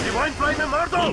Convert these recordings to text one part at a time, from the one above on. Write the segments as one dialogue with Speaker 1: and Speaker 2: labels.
Speaker 1: Divine fly में मार दो।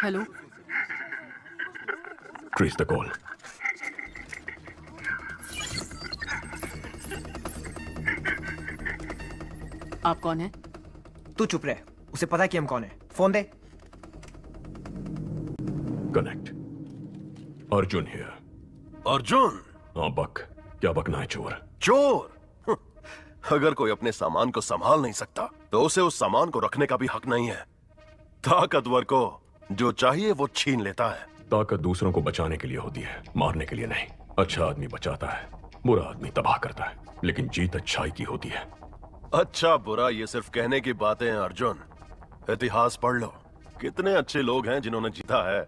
Speaker 2: Hello,
Speaker 3: trace the call.
Speaker 2: आप कौन है?
Speaker 4: तू चुप रहे, उसे पता है कि हम कौन है। Phone they.
Speaker 3: Connect. Arjun here.
Speaker 1: Arjun?
Speaker 3: हाँ बक, क्या बकना है चोर?
Speaker 1: चोर? अगर कोई अपने सामान को संभाल नहीं सकता तो उसे उस सामान को रखने का भी हक नहीं है। ताकतवर को जो चाहिए वो छीन लेता है।
Speaker 3: ताकत दूसरों को बचाने के लिए होती है, मारने के लिए नहीं। अच्छा आदमी बचाता है, बुरा आदमी तबाह करता है, लेकिन जीत अच्छाई की होती है।
Speaker 1: अच्छा बुरा ये सिर्फ कहने की बातें हैं अर्जुन। इतिहास पढ़ लो, कितने अच्छे लोग हैं जिन्होंने जीता है।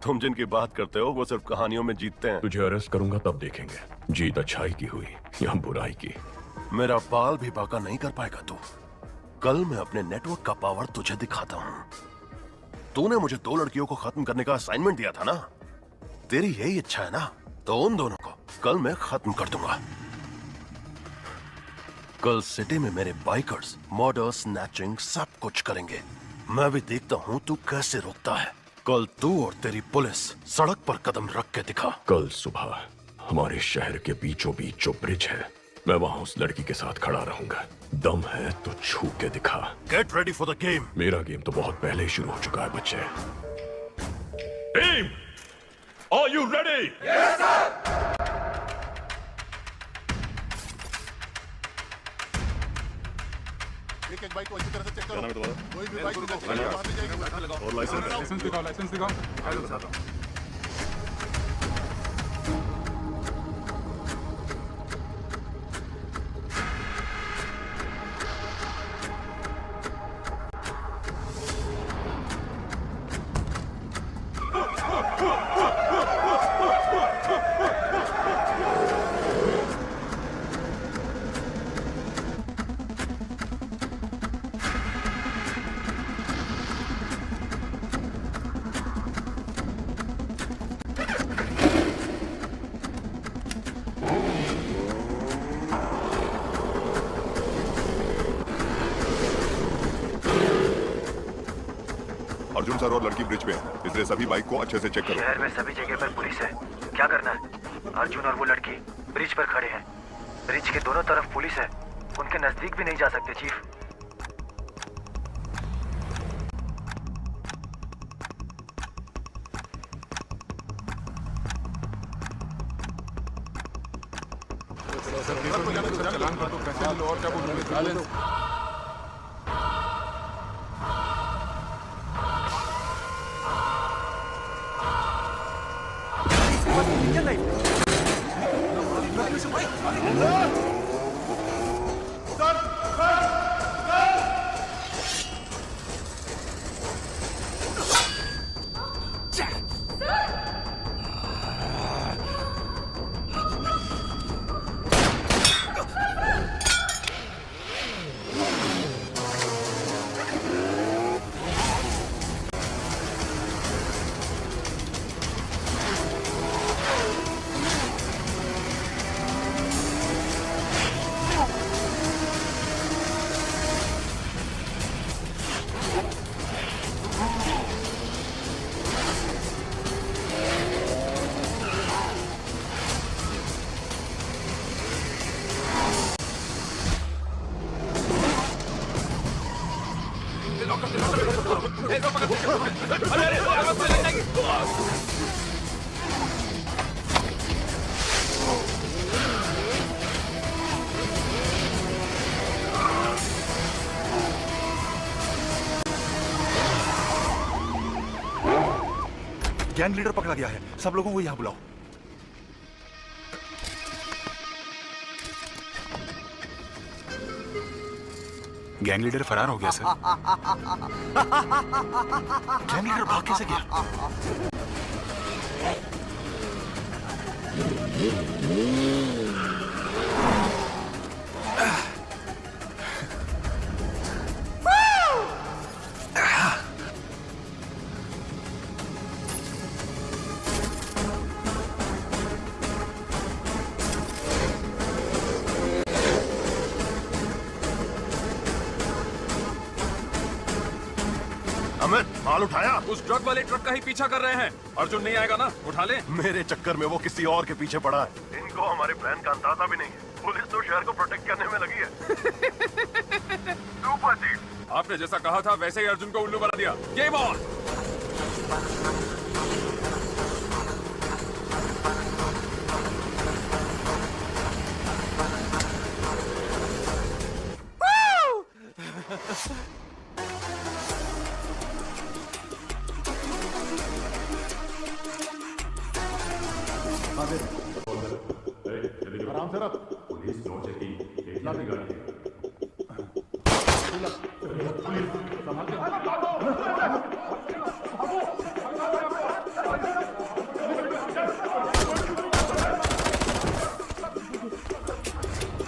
Speaker 1: तुम जिनकी बात करते हो वो सिर्फ कहानियों में जीतते हैं।
Speaker 3: तुझे अरेस्ट करूंगा तब देखेंगे जीत अच्छाई की हुई या बुराई की।
Speaker 1: मेरा बाल भी बाका नहीं कर पाएगा तू। कल मैं अपने नेटवर्क का पावर तुझे दिखाता हूँ। तूने मुझे 2 लड़कियों को खत्म करने का असाइनमेंट दिया था ना, तेरी यही इच्छा है ना, तो उन दोनों को कल मैं खत्म कर दूंगा। कल सिटी में मेरे बाइकर्स मर्डर, स्नैचिंग सब कुछ करेंगे। मैं भी देखता हूँ तू कैसे रोकता है। कल तू और तेरी पुलिस सड़क पर कदम रख के दिखा।
Speaker 3: कल सुबह हमारे शहर के बीचों बीच जो ब्रिज है, मैं वहां उस लड़की के साथ खड़ा रहूंगा। दम है तो छू के दिखा।
Speaker 1: Get ready for the game.
Speaker 3: मेरा गेम तो बहुत पहले ही शुरू हो चुका है बच्चे।
Speaker 5: Team, are you ready? Yes sir.
Speaker 6: एक बाइक को अच्छी तरह से चेक करो। कोई भी बाइक
Speaker 5: और लाइसेंस दिखाओ, लाइसेंस दिखाओ।
Speaker 6: अर्जुन सर और लड़की ब्रिज पे हैं, इसलिए सभी बाइक को अच्छे से चेक करो।
Speaker 4: शहर में सभी जगह पर पुलिस है, क्या करना है?
Speaker 7: अर्जुन और वो लड़की ब्रिज पर खड़े हैं। ब्रिज के दोनों तरफ पुलिस है, उनके नजदीक भी नहीं जा सकते चीफ।
Speaker 5: चलान कर दो, पैसे लो और क्या बोलूं।
Speaker 6: गैंग लीडर पकड़ा गया है, सब लोगों को यहाँ बुलाओ। गैंग लीडर फरार हो गया सर। गैंग लीडर भाग कैसे गया?
Speaker 1: अमित, माल उठाया?
Speaker 5: उस ड्रग वाले ट्रक का ही पीछा कर रहे हैं। अर्जुन नहीं आएगा ना, उठा ले।
Speaker 1: मेरे चक्कर में वो किसी और के पीछे पड़ा है। इनको हमारे प्लान का अंदाजा भी नहीं है। पुलिस तो शहर को प्रोटेक्ट करने में लगी है। सुपर चीफ,
Speaker 5: आपने जैसा कहा था वैसे ही अर्जुन को उल्लू बना दिया। Game on.
Speaker 6: आराम से रख। Police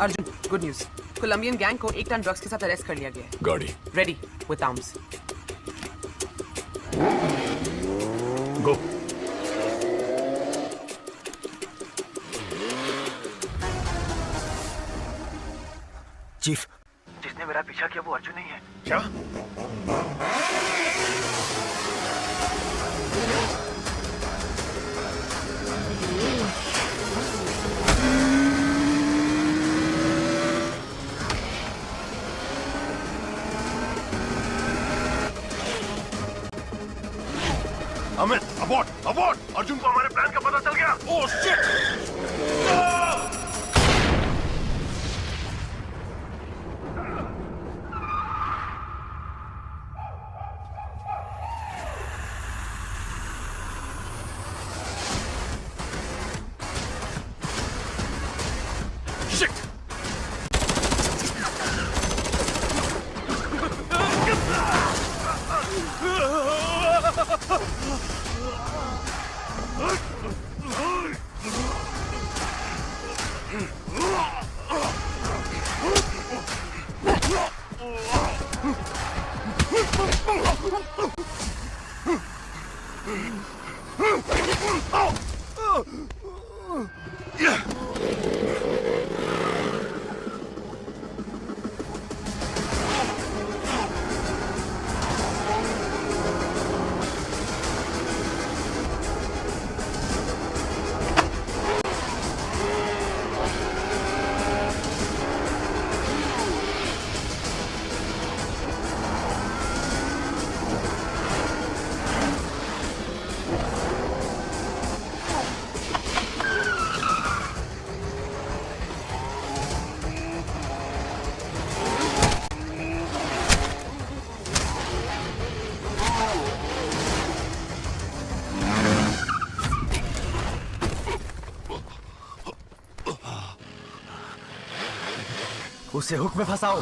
Speaker 8: Arjun, good news. Colombian gang को 1 टन ड्रग्स के साथ अरेस्ट कर लिया गया है।
Speaker 3: गाड़ी
Speaker 8: ready with arms.
Speaker 3: Go.
Speaker 7: Chief, जिसने मेरा पीछा किया वो अर्जुन नहीं है।
Speaker 1: क्या? Amit, abort, abort! अर्जुन को हमारे प्लान का पता चल गया। Oh shit!
Speaker 4: उसे हुक में फंसाओ।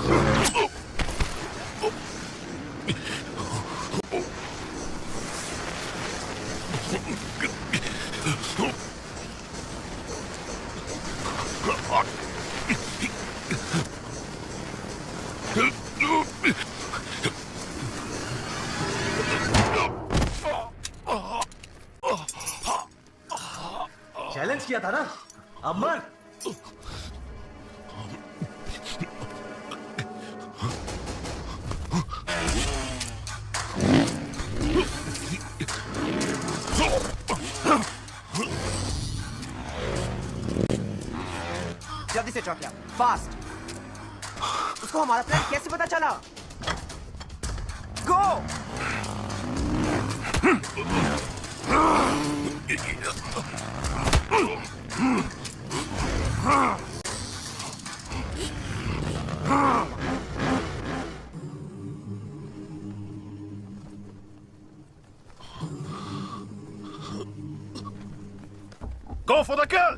Speaker 4: चैलेंज किया था ना, अब मर। जल्दी से चौकिया, फास्ट। उसको हमारा प्लान कैसे पता चला? गो।
Speaker 1: Go for the kill!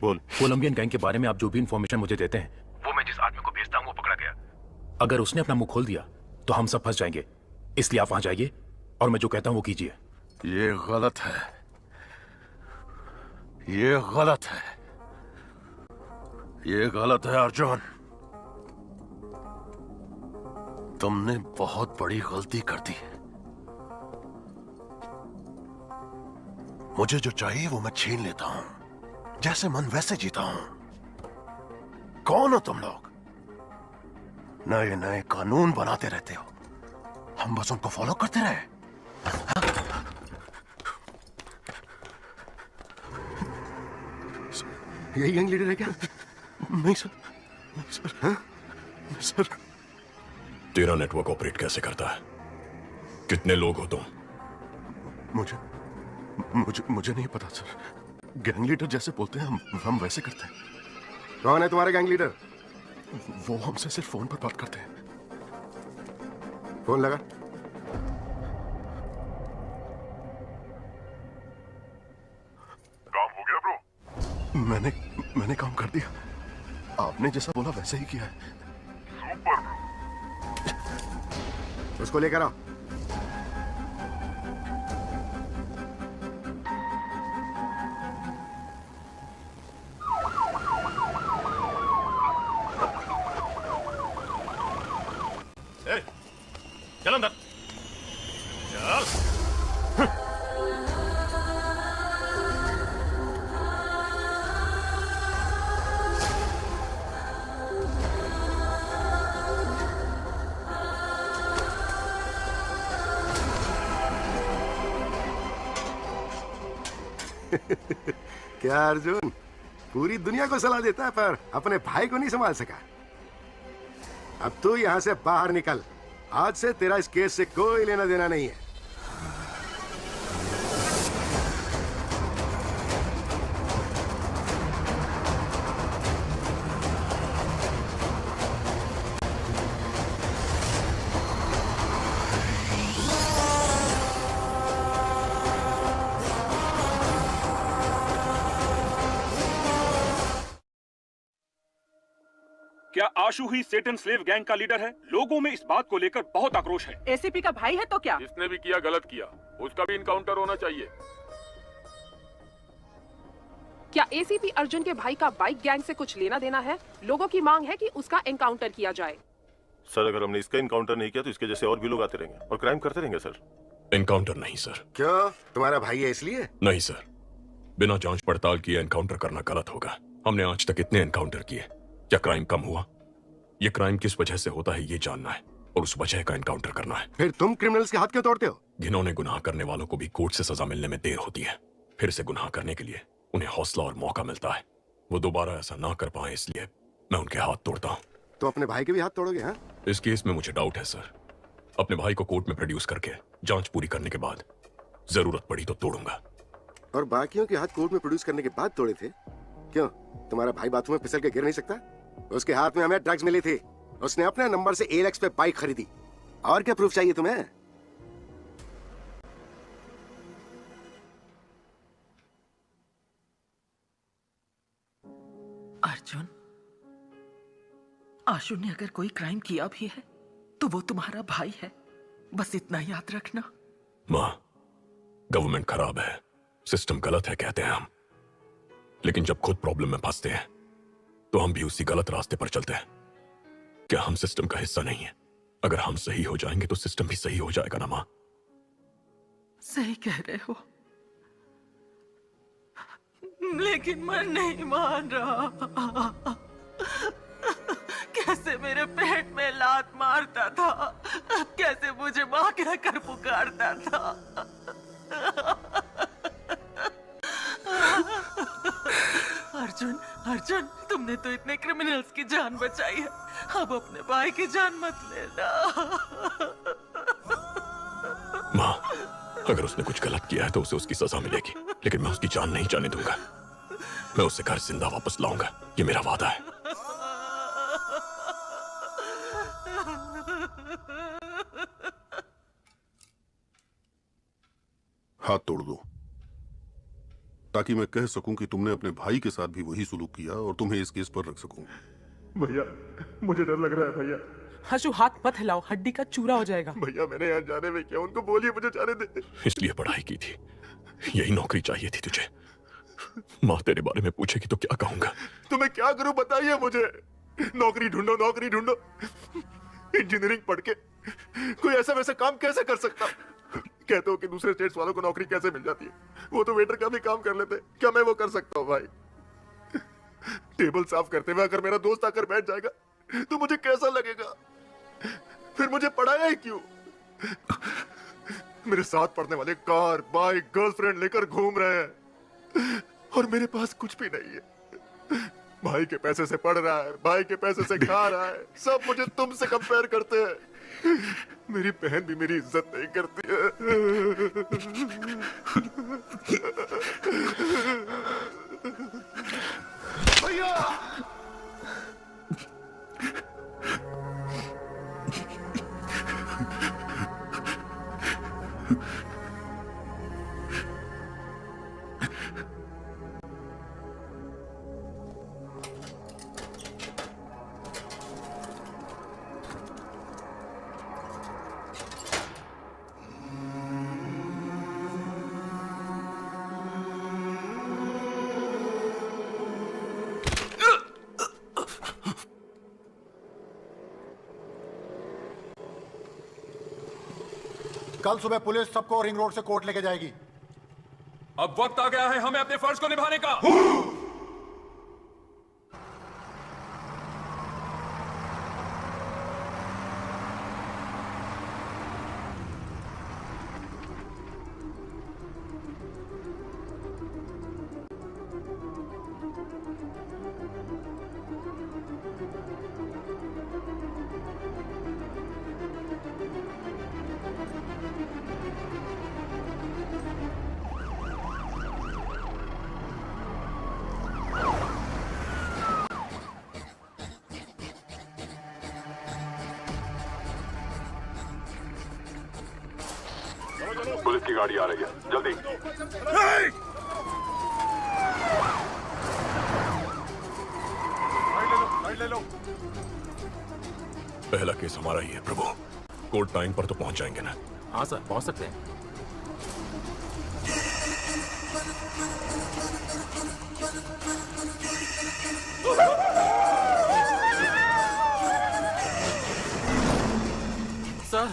Speaker 9: बोल। कोलंबियन गैंग के बारे में आप जो भी इंफॉर्मेशन मुझे देते हैं,
Speaker 1: वो मैं जिस आदमी को भेजता हूँ वो पकड़ा गया।
Speaker 9: अगर उसने अपना मुंह खोल दिया तो हम सब फंस जाएंगे, इसलिए आप वहां जाइए और मैं जो कहता हूं वो कीजिए।
Speaker 1: ये गलत है, ये गलत है, ये गलत है अर्जुन। तुमने बहुत बड़ी गलती कर दी। मुझे जो चाहिए वो मैं छीन लेता हूं, जैसे मन वैसे जीता हूं। कौन हो तुम लोग? नए नए कानून बनाते रहते हो, हम बस उनको फॉलो करते रहे।
Speaker 10: यही गैंग लीडर है क्या?
Speaker 1: नहीं सर, नहीं सर, हाँ? नहीं सर।
Speaker 3: तेरा नेटवर्क ऑपरेट कैसे करता है? कितने लोग हो तुम?
Speaker 1: मुझे मुझे मुझे नहीं पता सर। गैंग लीडर जैसे बोलते हैं हम वैसे करते हैं।
Speaker 10: कौन है तुम्हारे गैंग लीडर?
Speaker 1: वो हमसे सिर्फ फोन पर बात करते हैं।
Speaker 10: फोन लगा।
Speaker 1: काम हो गया ब्रो। मैंने काम कर दिया। आपने जैसा बोला वैसे ही किया है। Super bro.
Speaker 10: उसको लेकर आओ।
Speaker 1: चल अंदर चल।
Speaker 10: क्या अर्जुन, पूरी दुनिया को सलाह देता है पर अपने भाई को नहीं संभाल सका। अब तू यहां से बाहर निकल आज से तेरा इस केस से कोई लेना देना नहीं है।
Speaker 5: क्या आशु ही सेटन स्लेव गैंग का लीडर है? लोगों में इस बात को लेकर बहुत आक्रोश है।
Speaker 8: एसीपी का भाई है तो क्या?
Speaker 5: जिसने भी किया गलत किया, उसका भी इनकाउंटर होना चाहिए।
Speaker 11: क्या एसीपी अर्जुन के भाई का बाइक गैंग से कुछ लेना देना है? लोगों की मांग है कि उसका एनकाउंटर किया जाए।
Speaker 1: सर, अगर हमने इसका इनकाउंटर नहीं किया तो इसके जैसे और भी लोग आते रहेंगे और क्राइम करते रहेंगे सर।
Speaker 3: एनकाउंटर नहीं सर।
Speaker 10: क्यों? तुम्हारा भाई है इसलिए?
Speaker 3: नहीं सर, बिना जांच पड़ताल किए एनकाउंटर करना गलत होगा। हमने आज तक इतने एनकाउंटर किए, क्या क्राइम कम हुआ? ये क्राइम किस वजह से होता है ये जानना है और उस वजह का एनकाउंटर करना है।
Speaker 10: फिर तुम क्रिमिनल्स के हाथ क्यों तोड़ते हो?
Speaker 3: घिनौने गुनाह करने वालों को भी कोर्ट से सजा मिलने में देर होती है। फिर से गुनाह करने के लिए उन्हें हौसला और मौका मिलता है। वो दोबारा ऐसा ना कर पाए इसलिए मैं उनके हाथ तोड़ता हूँ।
Speaker 10: तो अपने भाई के भी हाथ तोड़ोगे? हाँ,
Speaker 3: इस केस में मुझे डाउट है सर। अपने भाई को कोर्ट में प्रोड्यूस करके जांच पूरी करने के बाद जरूरत पड़ी तो तोड़ूंगा।
Speaker 10: और बाकियों के हाथ कोर्ट में प्रोड्यूस करने के बाद तोड़े थे? क्यों, तुम्हारा भाई बाथरूम में फिसल के गिर नहीं सकता? उसके हाथ में हमें ड्रग्स मिली थी, उसने अपने नंबर से एलेक्स पे बाइक खरीदी। और क्या प्रूफ चाहिए तुम्हें?
Speaker 2: अर्जुन, आशु ने अगर कोई क्राइम किया भी है तो वो तुम्हारा भाई है, बस इतना याद रखना।
Speaker 3: माँ, गवर्नमेंट खराब है, सिस्टम गलत है कहते हैं हम, लेकिन जब खुद प्रॉब्लम में फंसते हैं तो हम भी उसी गलत रास्ते पर चलते हैं। क्या हम सिस्टम का हिस्सा नहीं है? अगर हम सही हो जाएंगे तो सिस्टम भी सही हो जाएगा ना माँ?
Speaker 2: सही कह रहे हो, लेकिन मैं नहीं मान रहा। कैसे मेरे पेट में लात मारता था, कैसे मुझे माँ कहकर पुकारता था। अर्जुन, अर्जुन, तुमने तो इतने क्रिमिनल्स की जान बचाई है, अब अपने भाई की जान मत लेना।
Speaker 3: माँ, अगर उसने कुछ गलत किया है तो उसे उसकी सजा मिलेगी, लेकिन मैं उसकी जान नहीं जाने दूंगा। मैं उसे घर जिंदा वापस लाऊंगा, ये मेरा वादा है।
Speaker 12: हाथ तोड़ दो ताकि मैं कह सकूं कि तुमने अपने भाई के साथ भी वही सुलूक किया और तुम्हें इस केस पर रख सकूं।
Speaker 6: भैया, मुझे डर लग रहा है भैया।
Speaker 8: हशु, हाथ मत हिलाओ, हड्डी का चूरा हो जाएगा।
Speaker 6: भैया, मैंने यहाँ जाने में क्या, उनको बोलिए मुझे जाने दे।
Speaker 3: इसलिए पढ़ाई की थी, यही नौकरी चाहिए थी तुझे। माँ तेरे बारे में पूछेगी तो क्या कहूंगा?
Speaker 6: तो मैं क्या करूं बताइए मुझे। नौकरी ढूंढो, नौकरी ढूंढो। इंजीनियरिंग पढ़ के कोई ऐसा वैसा काम कैसे कर सकता? कहते हो कि दूसरे स्टेट्स वालों को नौकरी कैसे मिल जाती है, वो तो वेटर का भी काम कर लेते। क्या मैं वो कर सकता हूँ भाई? टेबल साफ करते हुए अगर मेरा दोस्त आकर बैठ जाएगा तो मुझे कैसा लगेगा? फिर मुझे पढ़ाया ही क्यों? मेरे साथ पढ़ने वाले कार, बाइक, गर्लफ्रेंड लेकर घूम रहे हैं और मेरे पास कुछ भी नहीं है। भाई के पैसे से पढ़ रहा है, भाई के पैसे से खा रहा है, सब मुझे तुमसे कंपेयर करते हैं। मेरी बहन भी मेरी इज्जत नहीं करती है। भैया,
Speaker 13: कल सुबह पुलिस सबको रिंग रोड से कोर्ट लेके जाएगी।
Speaker 5: अब वक्त आ गया है हमें अपने फर्ज को निभाने का।
Speaker 3: पुलिस की गाड़ी आ रही है, जल्दी।
Speaker 6: ले लो।
Speaker 3: पहला केस हमारा ही है प्रभु। कोर्ट टाइम पर तो पहुंच जाएंगे ना?
Speaker 9: हाँ सर, पहुंच सकते हैं।
Speaker 2: सर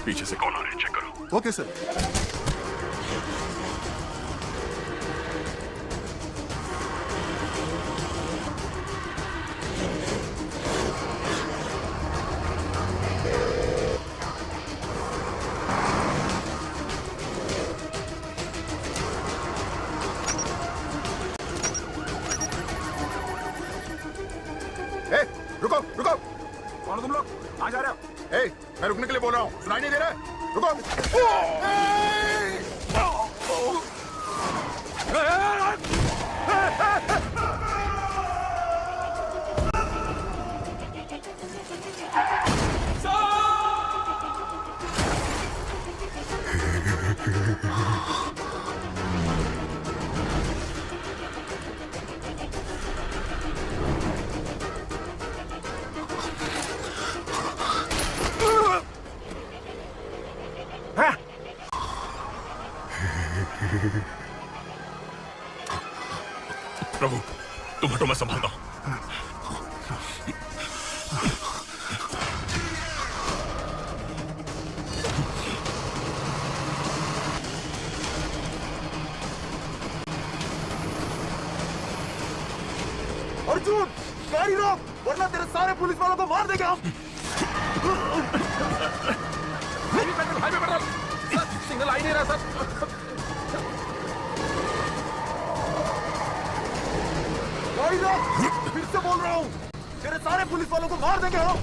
Speaker 3: पीछे से कौन आ रहे हैं, चेक करो।
Speaker 6: Okay sir. रुको रुको, कौन हो तुम लोग? कहाँ जा रहे हो? मैं रुकने के लिए बोल रहा हूँ, सुनाई नहीं दे रहा है? रुको।
Speaker 3: प्रभु तुम हटो, मैं संभालता हूं।
Speaker 6: अर्जुन, गाड़ी रोक, वरना तेरे सारे पुलिस वालों को मार देंगे हम।
Speaker 9: सिग्नल आ ही नहीं रहा सर।
Speaker 6: गाड़ी रोक, फिर से बोल रहा हूँ, तेरे सारे पुलिस वालों को मार देंगे हम।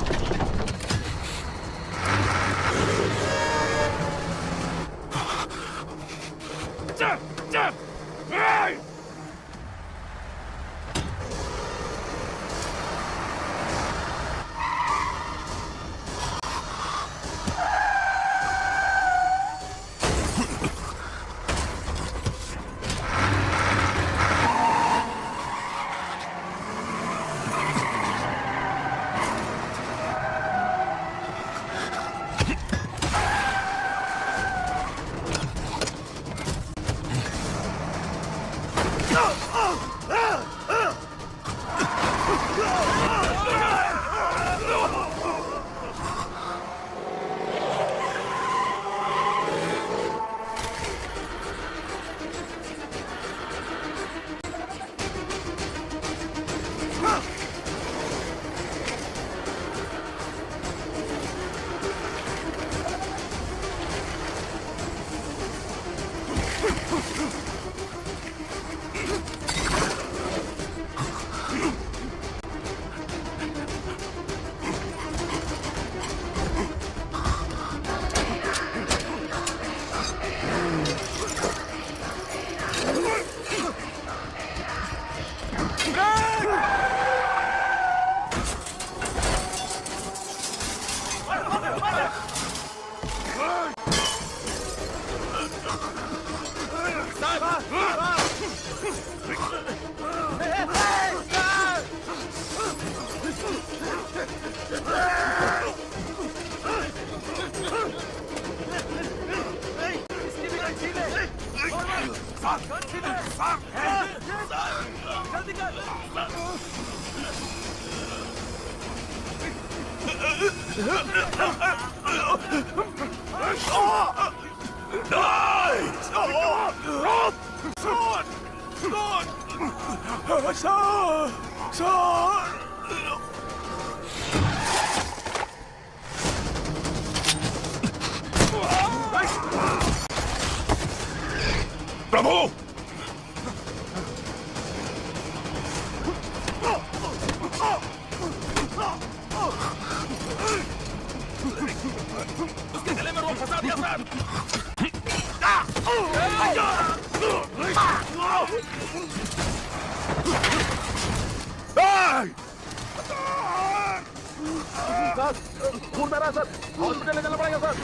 Speaker 3: प्रभु
Speaker 6: खून बह रहा है सर, हॉस्पिटल ले जाना पड़ेगा सर।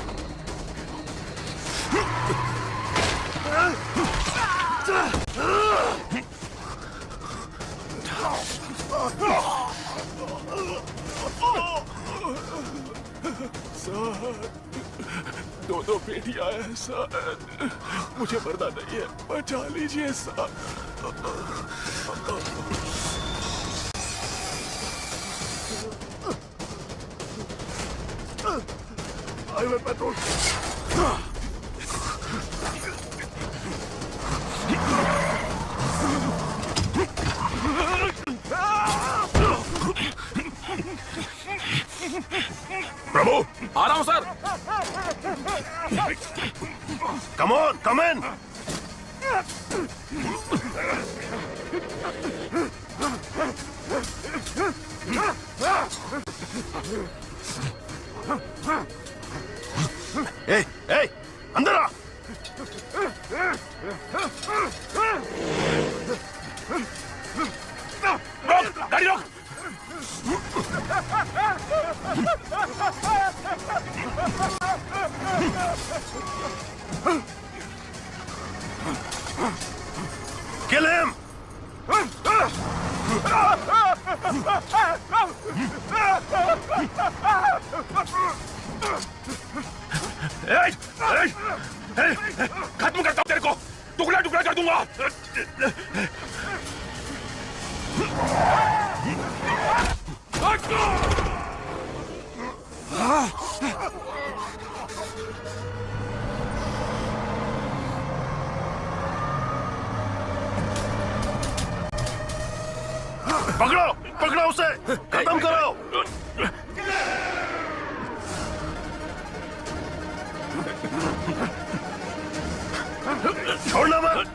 Speaker 9: दो बेटियां हैं सर, मुझे मरना नहीं है, बचा लीजिए सर।
Speaker 6: Highway petrol.
Speaker 9: प्रभु, आ रहा हूं सर।
Speaker 1: कम ऑन, कम इन। ए, अंदर आ।
Speaker 9: रोक, गाड़ी रोक।
Speaker 1: Kill him!
Speaker 9: खत्म करता हूं तेरे को, टुकड़ा टुकड़ा कर दूंगा।
Speaker 1: पकड़ो, पकड़ो उसे, खत्म करो। छोड़ना मत।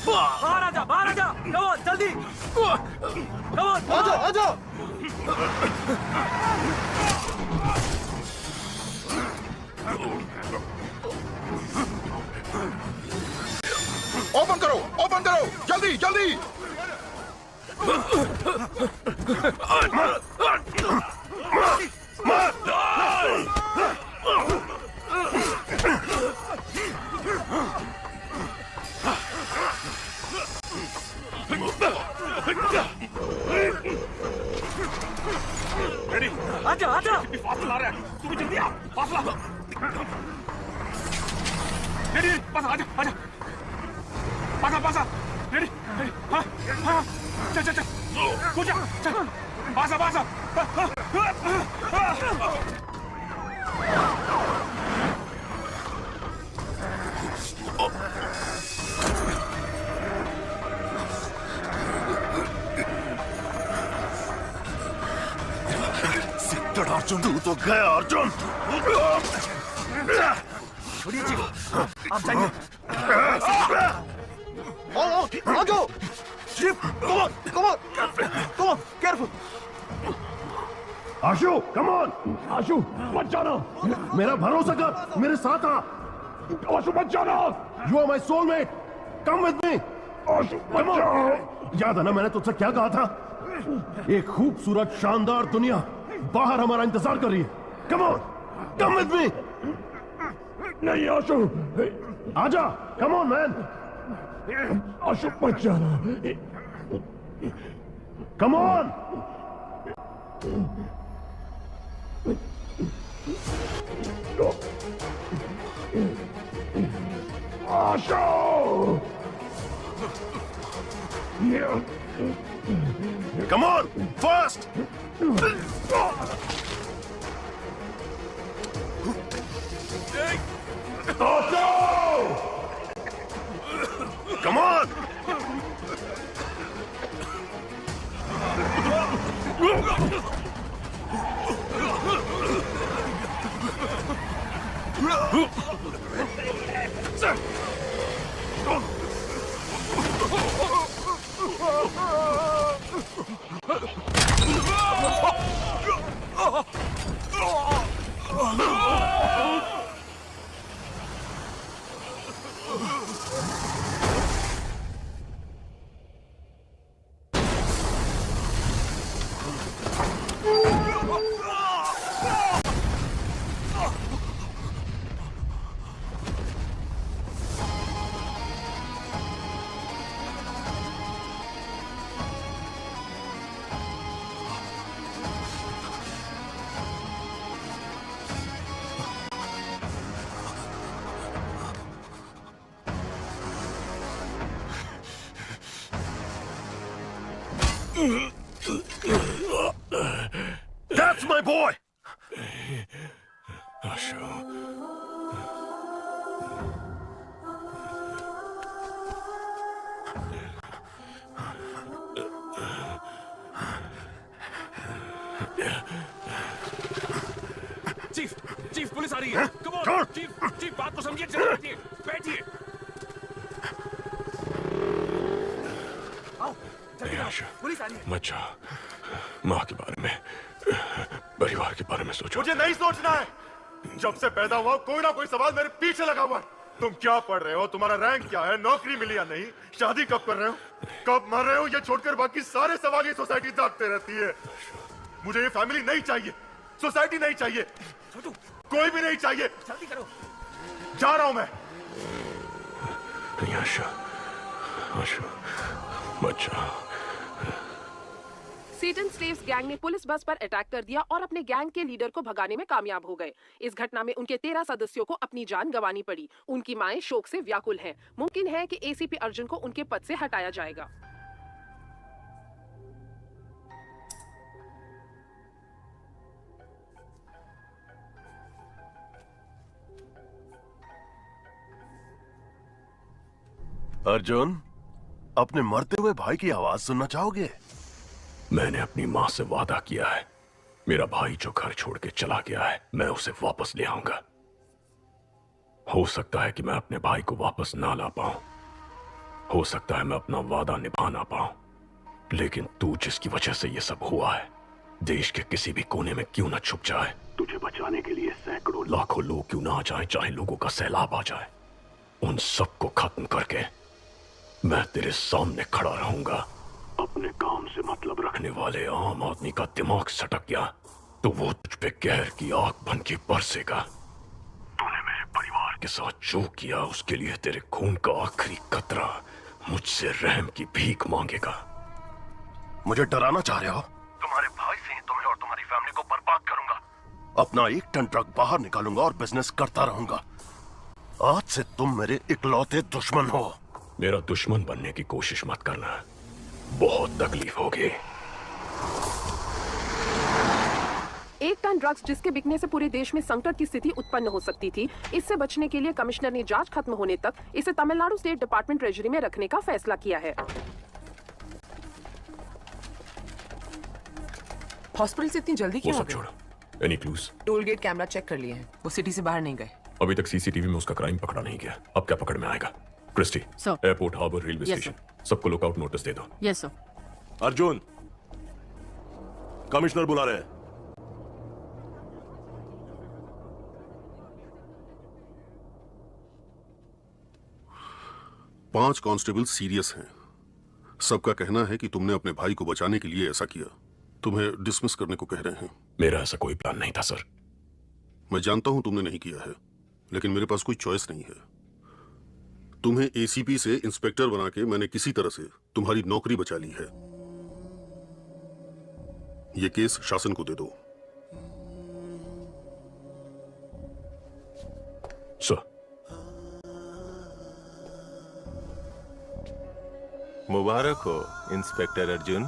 Speaker 4: बाहर आजा, बाहर आजा, कमोन जल्दी, कमोन आजा, आजा।
Speaker 6: ओपन करो, ओपन करो, जल्दी जल्दी।
Speaker 9: रेडी,
Speaker 4: आजा, आजा।
Speaker 9: फासला ला रहा है, तू भी जल्दी आ, फासला। रेडी, पास आजा, आजा। पासा, पासा, रेडी, रेडी, हाँ, हाँ, चल, चल, चल, कूद जा, चल, पासा, पासा,
Speaker 1: अर्जुन, तू तो गया अर्जुन।
Speaker 4: छोड़िए जी, आप जाइए। आ जाओ। Chief, come on, come on, come on, careful.
Speaker 1: Ashu, come on, आशु, मत जाना। मेरा भरोसा कर, मेरे साथ आ। आशु मत जाना। You are my soulmate. Come with me. आशु मत जाओ। याद है ना मैंने तुझसे क्या कहा था? एक खूबसूरत शानदार दुनिया बाहर हमारा इंतजार कर रही है। Come on, come with me. नहीं आशु, आजा। Come on man. आशु मत जाना। Come on. Asho! Come on, fast! Asho! Come on! That's my boy!
Speaker 3: Ashu.
Speaker 9: Chief police आ रही है। कम ऑन चीफ बात को समझिए। चलो बैठिए बैठिए।
Speaker 4: आओ जल्दी आओ, पुलिस आ रही है।
Speaker 3: मत जा, माँ के बारे में, परिवार के बारे में सोचो।
Speaker 6: मुझे नहीं सोचना है। जब से पैदा हुआ कोई ना कोई सवाल मेरे पीछे लगा हुआ है। तुम क्या पढ़ रहे हो, तुम्हारा रैंक क्या है, नौकरी मिली या नहीं, शादी कब कर रहे हो, कब मर रहे हो, ये छोड़कर बाकी सारे सवाल ये सोसाइटी दागते रहती है। मुझे ये फैमिली नहीं चाहिए, सोसाइटी नहीं चाहिए, कोई भी नहीं चाहिए।
Speaker 4: जल्दी करो।
Speaker 6: जा रहा हूं मैं।
Speaker 3: आशु, मत जा।
Speaker 11: सेटन स्लेव्स गैंग ने पुलिस बस पर अटैक कर दिया और अपने गैंग के लीडर को भगाने में कामयाब हो गए। इस घटना में उनके 13 सदस्यों को अपनी जान गंवानी पड़ी। उनकी माएं शोक से व्याकुल हैं। मुमकिन है कि एसीपी अर्जुन को उनके पद से हटाया जाएगा।
Speaker 1: अर्जुन, अपने मरते हुए भाई की आवाज सुनना चाहोगे?
Speaker 3: मैंने अपनी माँ से वादा किया है, मेरा भाई जो घर छोड़ के चला गया है, मैं उसे वापस ले आऊंगा। हो सकता है कि मैं अपने भाई को वापस ना ला पाऊं, हो सकता है मैं अपना वादा निभा ना पाऊं, लेकिन तू जिसकी वजह से ये सब हुआ है, देश के किसी भी कोने में क्यों ना छुप जाए, तुझे बचाने के लिए सैकड़ों लाखों लोग क्यों ना आ जाए, चाहे लोगों का सैलाब आ जाए, उन सबको खत्म करके मैं तेरे सामने खड़ा रहूंगा। अपने काम से मतलब रखने वाले आम आदमी का दिमाग सटक गया तो वो तुझ पे कहर की आग बन के बरसेगा। तूने मेरे परिवार के साथ जो किया उसके लिए तेरे खून का आखिरी कतरा मुझसे रहम की भीख मांगेगा।
Speaker 1: मुझे डराना चाह रहे हो?
Speaker 3: तुम्हारे भाई से तुम्हें और तुम्हारी फैमिली को बर्बाद करूंगा।
Speaker 1: अपना 1 टन ट्रक बाहर निकालूंगा और बिजनेस करता रहूंगा। आज से तुम मेरे इकलौते दुश्मन हो।
Speaker 3: मेरा दुश्मन बनने की कोशिश मत करना, बहुत तकलीफ होगी।
Speaker 11: 1 टन ड्रग्स जिसके बिकने से पूरे देश में संकट की स्थिति उत्पन्न हो सकती थी। इससे बचने के लिए कमिश्नर ने जांच खत्म होने तक इसे तमिलनाडु स्टेट डिपार्टमेंट ट्रेजरी में रखने का फैसला किया है।
Speaker 8: हॉस्पिटल से इतनी जल्दी क्यों आ गए?
Speaker 3: Any clues?
Speaker 8: Toll gate camera check कर लिए हैं, वो सिटी से बाहर नहीं गए।
Speaker 3: अभी तक सीसीटीवी में उसका क्राइम पकड़ा नहीं गया, अब क्या पकड़ में आएगा? Christie, airport, harbour, railway station, सबको लुकआउट नोटिस दे दो।
Speaker 14: Yes sir.
Speaker 1: अर्जुन, कमिश्नर बुला रहे हैं।
Speaker 12: पांच कांस्टेबल सीरियस हैं। सबका कहना है कि तुमने अपने भाई को बचाने के लिए ऐसा किया। तुम्हें डिसमिस करने को कह रहे हैं।
Speaker 3: मेरा ऐसा कोई प्लान नहीं था सर।
Speaker 12: मैं जानता हूं तुमने नहीं किया है, लेकिन मेरे पास कोई चॉइस नहीं है। तुम्हें एसीपी से इंस्पेक्टर बना के मैंने किसी तरह से तुम्हारी नौकरी बचा ली है। यह केस शासन को दे दो।
Speaker 3: सर।
Speaker 15: मुबारक हो इंस्पेक्टर अर्जुन।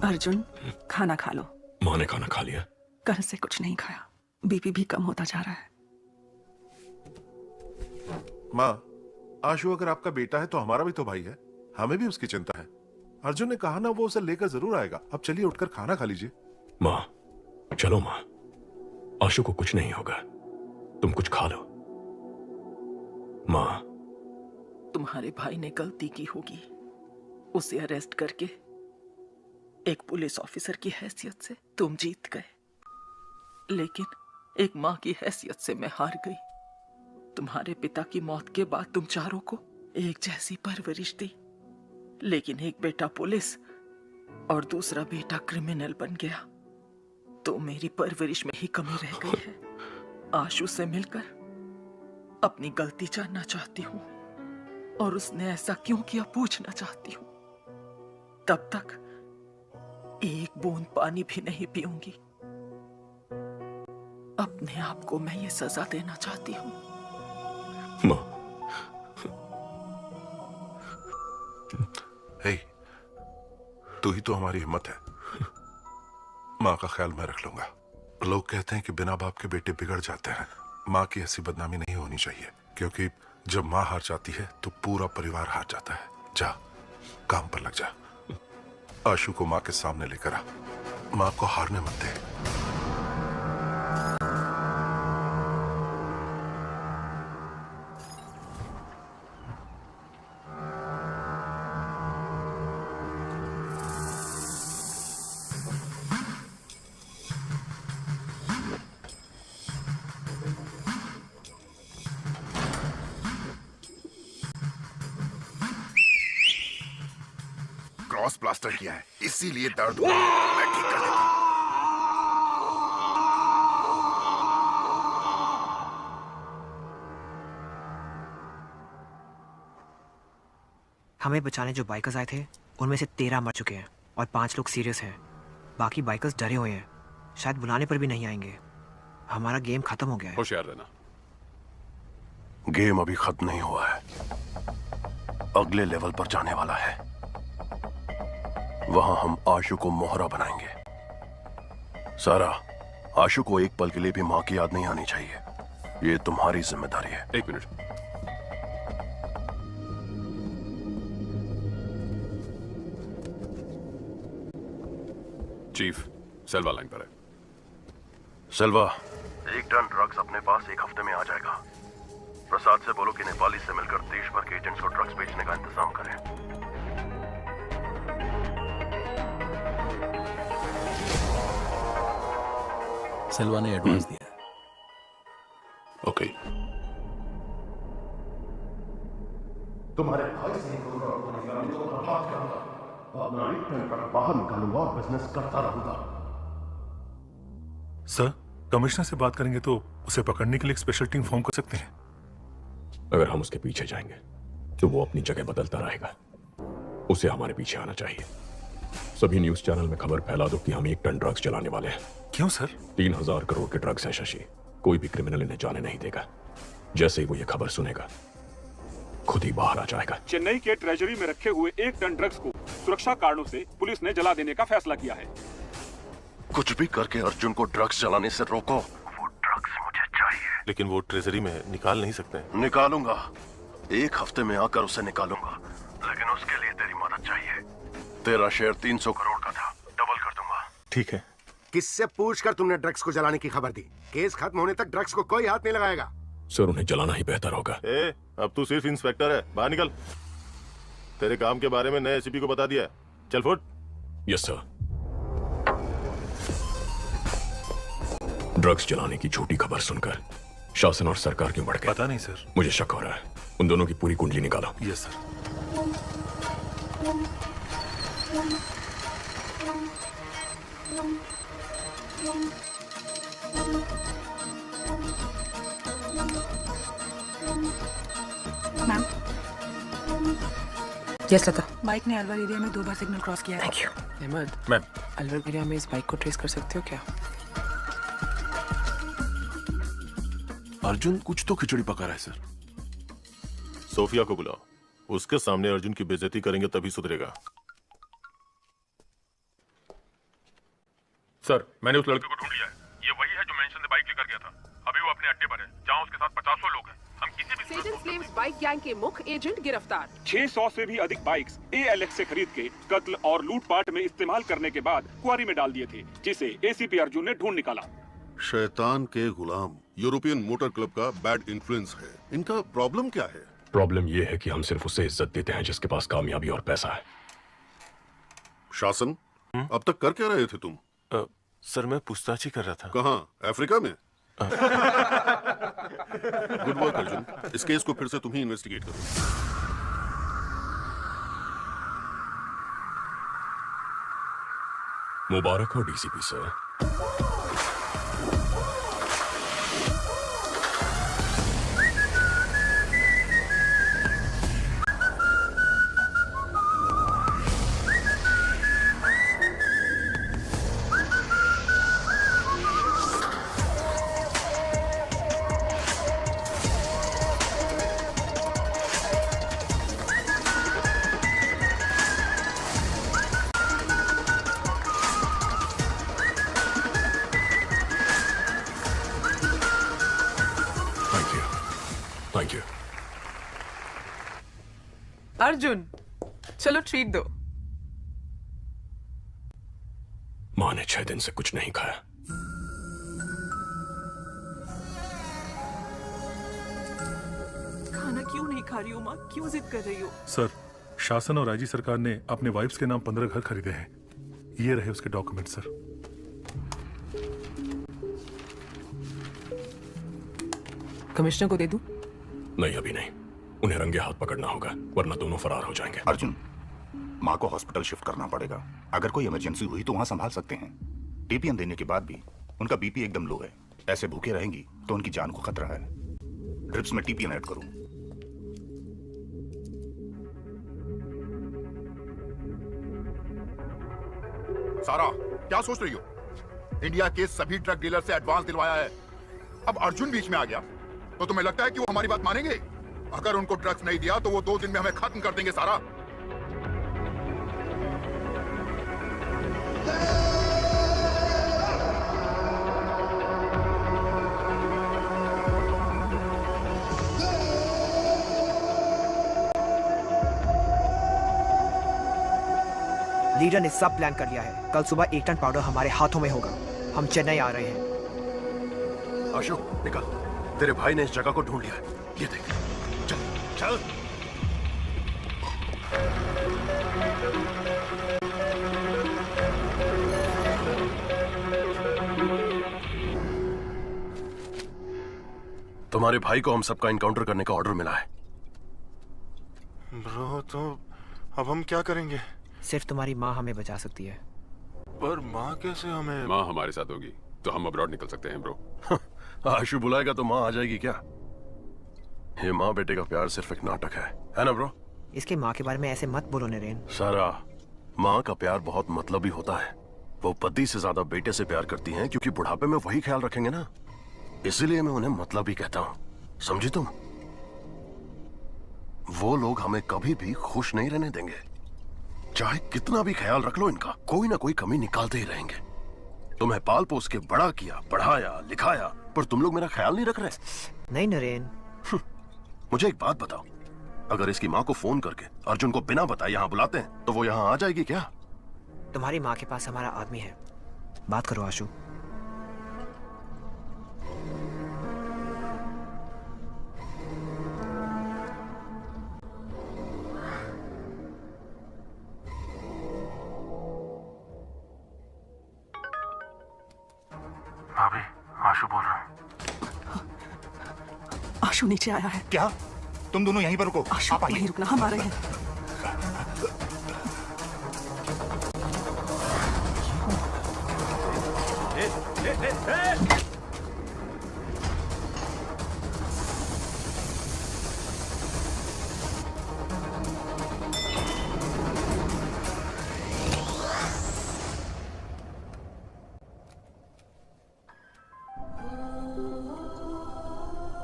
Speaker 16: अर्जुन, खाना खा लो।
Speaker 3: माँ ने खाना खा लिया?
Speaker 16: कल से कुछ नहीं खाया, बीपी भी कम होता जा रहा है।
Speaker 6: माँ, आशु अगर आपका बेटा है तो हमारा भी तो भाई है, हमें भी उसकी चिंता है। अर्जुन ने कहा ना वो उसे लेकर जरूर आएगा। अब चलिए उठकर खाना खा लीजिए।
Speaker 3: माँ, चलो माँ, आशु को कुछ नहीं होगा, तुम कुछ खा लो। माँ,
Speaker 2: तुम्हारे भाई ने गलती की होगी, उसे अरेस्ट करके एक पुलिस ऑफिसर की हैसियत से तुम जीत गए, लेकिन एक माँ की हैसियत से मैं हार गई। तुम्हारे पिता की मौत के बाद तुम चारों को एक जैसी परवरिश दी, लेकिन एक बेटा पुलिस और दूसरा बेटा क्रिमिनल बन गया। तो मेरी परवरिश में ही कमी रह गई है। आशु से मिलकर अपनी गलती जानना चाहती हूँ और उसने ऐसा क्यों किया पूछना चाहती हूँ। तब तक एक बूंद पानी भी नहीं पीऊंगी। अपने आप को मैं ये सजा देना चाहती हूँ।
Speaker 3: माँ,
Speaker 6: हे, तू ही तो हमारी हिम्मत है। माँ का ख्याल मैं रख लूंगा। लोग कहते हैं कि बिना बाप के बेटे बिगड़ जाते हैं। माँ की ऐसी बदनामी नहीं होनी चाहिए, क्योंकि जब माँ हार जाती है तो पूरा परिवार हार जाता है। जा, काम पर लग जा। आशु को माँ के सामने लेकर आ। माँ को हारने मत दे।
Speaker 14: क्रॉस प्लास्टर किया है, इसीलिए दर्द हुआ। मैं ठीक कर देता हूं।
Speaker 17: हमें बचाने जो बाइकर्स आए थे उनमें से 13 मर चुके हैं और 5 लोग सीरियस हैं। बाकी बाइकर्स डरे हुए हैं, शायद बुलाने पर भी नहीं आएंगे। हमारा गेम खत्म हो गया है।
Speaker 1: होशियार रहना, गेम अभी खत्म नहीं हुआ है, अगले लेवल पर जाने वाला है। वहां हम आशु को मोहरा बनाएंगे। सारा, आशु को एक पल के लिए भी मां की याद नहीं आनी चाहिए। ये तुम्हारी जिम्मेदारी है।
Speaker 5: एक मिनट। चीफ, सेल्वा लाइन पर है।
Speaker 1: सेल्वा, 1 टन ड्रग्स अपने पास 1 हफ्ते में आ जाएगा। प्रसाद से बोलो कि नेपाली से मिलकर देश भर के एजेंट्स को ड्रग्स बेचने का इंतजाम करें।
Speaker 18: सेल्वा ने एडवांस दिया।
Speaker 1: ओके। तुम्हारे भाई से अपना 1 टन ट्रक बाहर निकालूंगा और बिजनेस करता रहूंगा।
Speaker 6: सर, कमिश्नर से बात करेंगे तो उसे पकड़ने के लिए एक स्पेशल टीम फॉर्म कर सकते हैं।
Speaker 3: अगर हम उसके पीछे जाएंगे तो वो अपनी जगह बदलता रहेगा। उसे हमारे पीछे आना चाहिए। सभी न्यूज चैनल में खबर फैला दो कि हम 1 टन ड्रग्स चलाने वाले हैं।
Speaker 6: क्यों सर?
Speaker 3: 3000 करोड़ के ड्रग्स है शशि। कोई भी क्रिमिनल इन्हें जाने नहीं देगा। जैसे ही वो ये खबर सुनेगा खुद ही बाहर आ जाएगा।
Speaker 5: चेन्नई के ट्रेजरी में रखे हुए 1 टन ड्रग्स को सुरक्षा कारणों से पुलिस ने जला देने का फैसला किया है।
Speaker 1: कुछ भी करके अर्जुन को ड्रग्स चलाने से रोको। वो ड्रग्स मुझे चाहिए।
Speaker 12: लेकिन वो ट्रेजरी में निकाल नहीं सकते।
Speaker 1: निकालूंगा, 1 हफ्ते में आकर उसे निकालूंगा, लेकिन उसके लिए तेरी मदद चाहिए। तेरा शेयर 300 करोड़ का था, डबल कर दूंगा।
Speaker 12: ठीक है।
Speaker 10: किससे पूछकर तुमने ड्रग्स को जलाने की खबर दी? केस खत्म होने तक ड्रग्स को कोई हाथ नहीं लगाएगा।
Speaker 3: सर, उन्हें जलाना ही बेहतर होगा।
Speaker 12: अब तू सिर्फ इंस्पेक्टर है, बाहर निकल। तेरे काम के बारे में नए एसीपी को बता दिया। चल फुट।
Speaker 3: Yes sir. ड्रग्स चलाने की झूठी खबर सुनकर शासन और सरकार क्यों बढ़ गए?
Speaker 6: पता नहीं सर,
Speaker 3: मुझे शक हो रहा है। उन दोनों की पूरी कुंडली निकालो।
Speaker 6: Yes sir.
Speaker 16: मैम,
Speaker 17: यस लता।
Speaker 16: बाइक ने अलवर एरिया में 2 बार सिग्नल क्रॉस किया है।
Speaker 17: Thank you. Ahmed,
Speaker 6: ma'am,
Speaker 17: Alwar area में इस बाइक को ट्रेस कर सकते हो क्या?
Speaker 6: अर्जुन कुछ तो खिचड़ी पका रहा है सर।
Speaker 12: सोफिया को बुलाओ। उसके सामने अर्जुन की बेइज्जती करेंगे तभी सुधरेगा।
Speaker 9: सर, मैंने उस लड़के को ढूंढ लिया है। ये वही है जो मेंशन से बाइक लेकर गया था। अभी वो अपने अड्डे पर है, जहां उसके साथ 50 लोग हैं। हम
Speaker 11: सेजन स्लेव्स बाइक गैंग के मुख्य एजेंट गिरफ्तार।
Speaker 5: 600 से भी अधिक बाइक्स ALX से खरीद के कत्ल और लूटपाट में इस्तेमाल करने के बाद क्वारी में डाल दिए थे, जिसे ACP अर्जुन ने ढूंढ निकाला।
Speaker 12: शैतान के गुलाम यूरोपियन मोटर क्लब का बैड इन्फ्लुएंस है। इनका प्रॉब्लम क्या है?
Speaker 3: प्रॉब्लम यह है कि हम सिर्फ उसे इज्जत देते हैं जिसके पास कामयाबी और पैसा है।
Speaker 12: शासन, अब तक कर क्या रहे थे तुम?
Speaker 15: सर मैं पूछताछ ही कर रहा था।
Speaker 12: कहाँ? अफ्रीका में? गुड वर्क अर्जुन, इस केस को फिर से तुम ही इन्वेस्टिगेट करो।
Speaker 3: मुबारक हो DCP sir. Thank you.
Speaker 8: Arjun, चलो ट्रीट दो।
Speaker 3: माँ ने 6 दिन से कुछ नहीं खाया।
Speaker 2: खाना क्यों नहीं खा रही हो माँ? क्यों जिद कर रही हो?
Speaker 19: सर, शासन और राज्य सरकार ने अपने वाइफ्स के नाम 15 घर खरीदे हैं। ये रहे उसके डॉक्यूमेंट सर।
Speaker 8: कमिश्नर को दे दूं?
Speaker 3: नहीं, अभी नहीं। उन्हें रंगे हाथ पकड़ना होगा, वरना दोनों फरार हो जाएंगे।
Speaker 14: अर्जुन, माँ को हॉस्पिटल शिफ्ट करना पड़ेगा। अगर कोई इमरजेंसी हुई तो वहां संभाल सकते हैं। टीपीएन देने के बाद भी उनका बीपी एकदम लो है। ऐसे भूखे रहेंगी तो उनकी जान को खतरा है। ड्रिप्स में टीपीएन ऐड करो। सारा, क्या सोच रही हो? इंडिया के सभी ट्रक डीलर से एडवांस दिलवाया है। अब अर्जुन बीच में आ गया तो तुम्हें लगता है कि वो हमारी बात मानेंगे? अगर उनको ड्रग्स नहीं दिया तो वो 2 दिन में हमें खत्म कर देंगे। सारा,
Speaker 17: लीडर ने सब प्लान कर लिया है। कल सुबह 1 टन पाउडर हमारे हाथों में होगा। हम चेन्नई आ रहे हैं।
Speaker 1: आशु, निकल। तेरे भाई ने इस जगह को ढूंढ लिया है। ये देख, चल चल। तुम्हारे भाई को हम सबका इनकाउंटर करने का ऑर्डर मिला है।
Speaker 6: ब्रो, तो अब हम क्या करेंगे?
Speaker 17: सिर्फ तुम्हारी माँ हमें बचा सकती है।
Speaker 6: पर माँ कैसे हमें?
Speaker 20: माँ हमारे साथ होगी तो हम अब्रॉड निकल सकते हैं ब्रो।
Speaker 1: आशु बुलाएगा तो माँ आ जाएगी क्या? ये माँ बेटे का प्यार सिर्फ एक नाटक है ना ब्रो?
Speaker 17: इसके माँ के बारे में ऐसे मत बोलो नरेन।
Speaker 1: सारा, माँ का प्यार बहुत मतलबी होता है। वो पति से ज्यादा बेटे से प्यार करती हैं क्योंकि बुढ़ापे में वही ख्याल रखेंगे ना। इसीलिए मैं उन्हें मतलबी कहता हूँ, समझी तुम? वो लोग हमें कभी भी खुश नहीं रहने देंगे। चाहे कितना भी ख्याल रख लो इनका, कोई ना कोई कमी निकालते ही रहेंगे। तुम्हें पाल पोस के बड़ा किया, पढ़ाया, लिखाया, पर तुम लोग मेरा ख्याल नहीं रख रहे।
Speaker 17: नहीं नरेन।
Speaker 1: मुझे एक बात बताओ, अगर इसकी माँ को फोन करके अर्जुन को बिना बताए यहाँ बुलाते हैं तो वो यहाँ आ जाएगी क्या?
Speaker 17: तुम्हारी माँ के पास हमारा आदमी है। बात करो आशु।
Speaker 6: भाभी, आशु बोल रहा हूँ।
Speaker 16: आशु नीचे आया है।
Speaker 14: क्या? तुम दोनों यहीं पर रुको।
Speaker 16: आशु,
Speaker 14: आप आइए।
Speaker 16: नहीं रुकना, हम आ रहे हैं।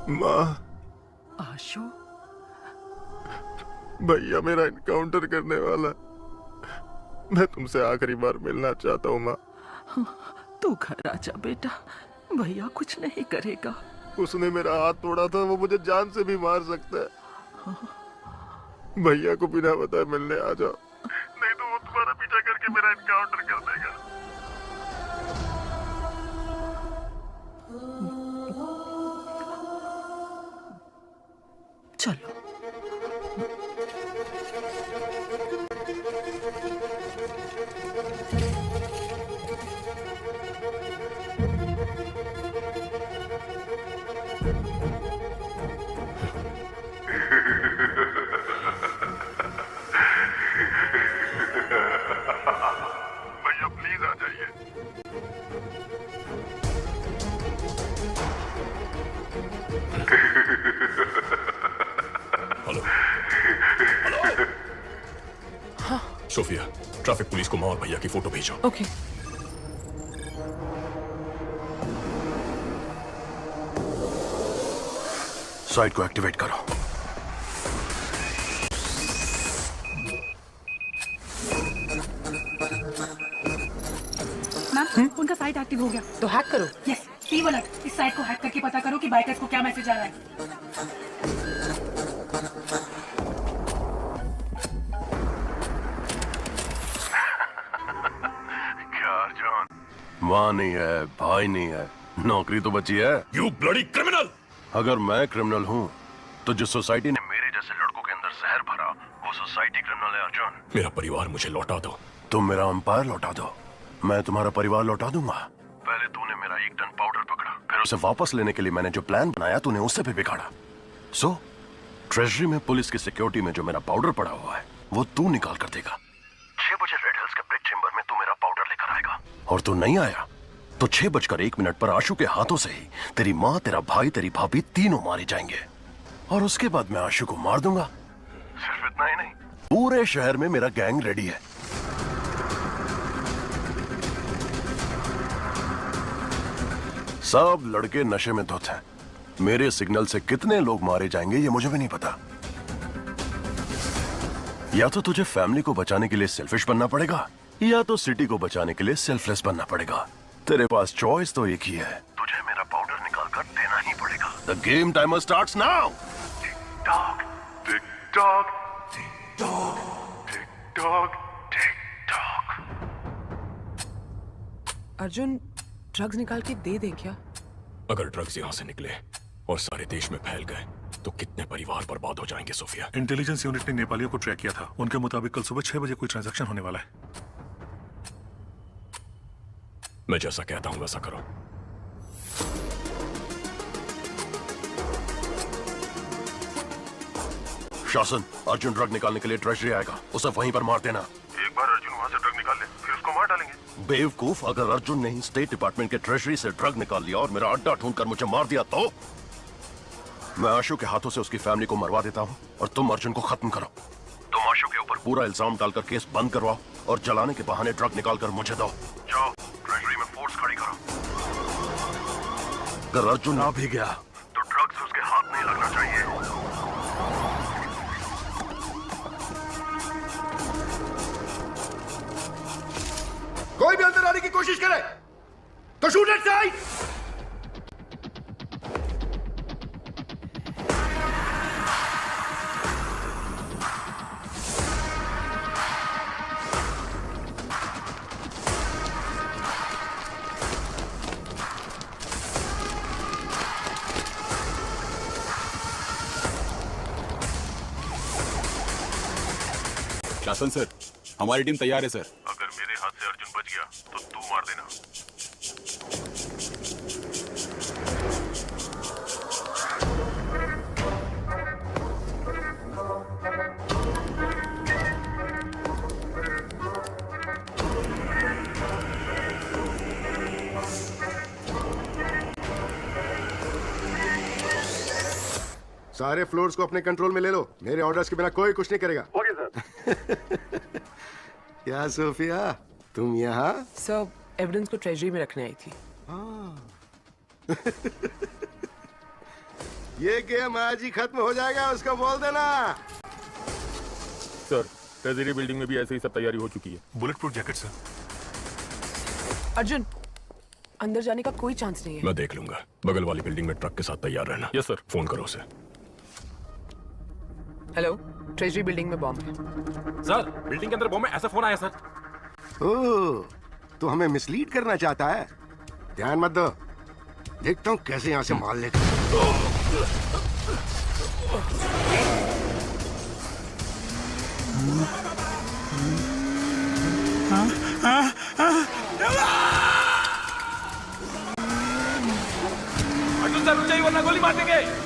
Speaker 6: माँ,
Speaker 2: आशु,
Speaker 6: भैया मेरा इनकाउंटर करने वाला। मैं तुमसे आखिरी बार मिलना चाहता हूँ माँ।
Speaker 2: तू घर आजा बेटा, भैया कुछ नहीं करेगा।
Speaker 6: उसने मेरा हाथ तोड़ा था, वो मुझे जान से भी मार सकता है। भैया को बिना बताए मिलने आ जाओ, नहीं तो वो तुम्हारा पीछा करके मेरा एनकाउंटर कर देगा।
Speaker 2: चलो।
Speaker 6: भैया प्लीज आ जाइए।
Speaker 3: Hello hello.
Speaker 2: हाँ।
Speaker 3: सोफिया, ट्रैफिक पुलिस को माँ और भैया की फोटो भेजो।
Speaker 2: ओके।
Speaker 1: साइट को एक्टिवेट करो।
Speaker 21: मैम, उनका साइट एक्टिव हो गया।
Speaker 11: तो हैक करो।
Speaker 21: Yes, P alert. इस साइट को हैक करके पता करो कि बाइकर्स को क्या मैसेज आ रहा है।
Speaker 1: क्या अर्जुन? माँ नहीं है, भाई नहीं है, नौकरी तो बची है।
Speaker 3: You bloody criminal!
Speaker 1: अगर मैं क्रिमिनल हूँ तो जिस सोसाइटी ने मेरे जैसे लड़कों के अंदर जहर भरा, वो सोसाइटी क्रिमिनल है अर्जुन।
Speaker 3: मेरा परिवार मुझे लौटा दो।
Speaker 1: तुम मेरा अंपायर लौटा दो, मैं तुम्हारा परिवार लौटा दूंगा। पहले तूने मेरा 1 टन पाउडर पकड़ा, फिर उसे वापस लेने के लिए मैंने जो प्लान बनाया तूने उससे भी बिगाड़ा। सो ट्रेजरी में पुलिस की सिक्योरिटी में जो मेरा पाउडर पड़ा हुआ है वो तू निकाल कर देगा। 6 बजे रेड हिल्स के ब्रेक चेंबर में तू मेरा पाउडर लेकर आएगा, और तू नहीं आया तो 6:01 पर आशु के हाथों से ही तेरी माँ, तेरा भाई, तेरी भाभी तीनों मारे जाएंगे, और उसके बाद मैं आशु को मार दूंगा। सिर्फ इतना ही नहीं, पूरे शहर में मेरा गैंग रेडी है। सब लड़के नशे में धुत हैं। मेरे सिग्नल से कितने लोग मारे जाएंगे ये मुझे भी नहीं पता। या तो तुझे फैमिली को बचाने के लिए सेल्फिश बनना पड़ेगा, या तो सिटी को बचाने के लिए सेल्फलेस बनना पड़ेगा। तेरे पास चॉइस तो एक ही है, तुझे मेरा पाउडर निकाल कर देना ही पड़ेगा। The game timer starts now. TikTok, TikTok, TikTok, TikTok, TikTok.
Speaker 11: Arjun, drugs निकाल के दे दे क्या?
Speaker 3: अगर ड्रग्स यहाँ से निकले और सारे देश में फैल गए तो कितने परिवार बर्बाद हो जाएंगे सोफिया।
Speaker 19: इंटेलिजेंस यूनिट ने नेपालियों को ट्रैक किया था। उनके मुताबिक कल सुबह 6 बजे कोई ट्रांजैक्शन होने वाला है।
Speaker 3: मैं जैसा कहता हूं वैसा करो।
Speaker 1: शासन, अर्जुन ड्रग निकालने के लिए ट्रेजरी आएगा, उसे वहीं पर मार देना। एक बार अर्जुन वहां से ड्रग निकाल ले, फिर उसको मार डालेंगे। बेवकूफ, अगर अर्जुन ने स्टेट डिपार्टमेंट के ट्रेजरी से ड्रग निकाल लिया और मेरा अड्डा ढूंढकर मुझे मार दिया तो मैं आशु के हाथों से उसकी फैमिली को मरवा देता हूं और तुम अर्जुन को खत्म करो। तुम आशु के ऊपर पूरा इल्जाम डालकर केस बंद करवाओ और जलाने के बहाने ड्रग निकालकर मुझे दो। जाओ, ट्रेजरी में फोर्स खड़ी करो। अगर अर्जुन आ भी गया तो ड्रग्स उसके हाथ नहीं लगना चाहिए।
Speaker 6: कोई भी अंदर आने की कोशिश करे तो शूट एट साइड।
Speaker 20: शासन सर, हमारी टीम तैयार है सर।
Speaker 1: अगर मेरे हाथ से अर्जुन बच गया तो तू मार देना।
Speaker 10: सारे फ्लोर्स को अपने कंट्रोल में ले लो। मेरे ऑर्डर्स के बिना कोई कुछ नहीं करेगा।
Speaker 6: Okay sir.
Speaker 10: क्या सोफिया, तुम यहाँ?
Speaker 11: सब एविडेंस को ट्रेजरी में रखने आई थी।
Speaker 10: ये गेम आज ही खत्म हो जाएगा, उसको बोल देना।
Speaker 20: सर, ट्रेजरी बिल्डिंग में भी ऐसे ही सब तैयारी हो चुकी है।
Speaker 19: Bullet proof jacket sir.
Speaker 11: Arjun,
Speaker 8: अंदर जाने का कोई चांस नहीं है।
Speaker 3: मैं देख लूंगा। बगल वाली बिल्डिंग में ट्रक के साथ तैयार रहना।
Speaker 15: Yes sir.
Speaker 3: फोन करो उसे।
Speaker 8: हेलो, ट्रेजरी बिल्डिंग में बॉम्ब है।
Speaker 15: सर बिल्डिंग के अंदर बॉम्ब है, ऐसा फोन आया सर।
Speaker 10: ओह, तो हमें मिसलीड करना चाहता है। ध्यान मत दो, देखता हूँ कैसे यहाँ से मार लेता।
Speaker 4: अर्जुन सर रुक जाइए वरना गोली मार देंगे।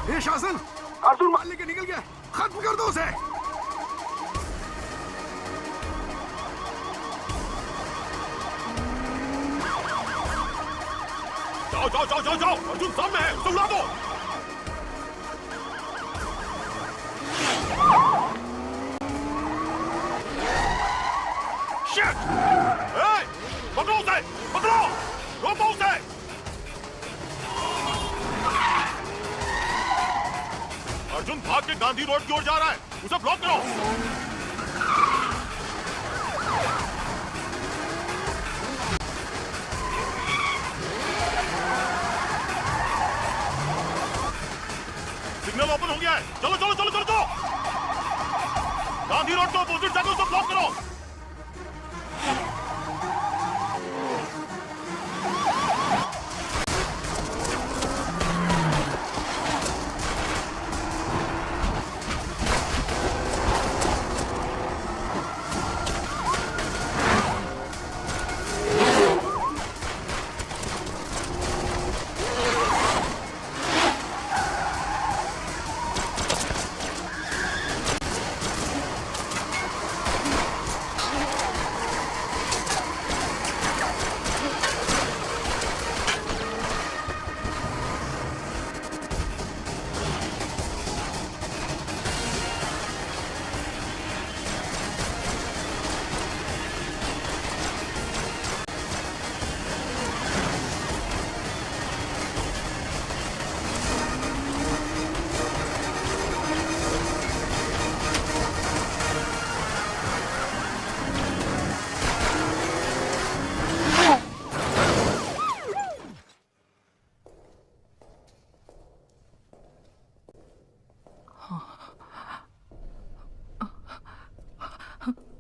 Speaker 10: ये शासन, अर्जुन मार लेके निकल गया, खत्म कर दो उसे।
Speaker 3: जाओ जाओ जाओ जाओ जाओ, अर्जुन सामने है, उसे उड़ा दो। शिट! ए, पकड़ो उसे, पकड़ो, रोको उसे। अर्जुन भाग के गांधी रोड की ओर जा रहा है, उसे ब्लॉक करो। सिग्नल ओपन हो गया है, चलो चलो चलो चलो चलो। गांधी रोड को अपोजिट जाकर उसे ब्लॉक करो।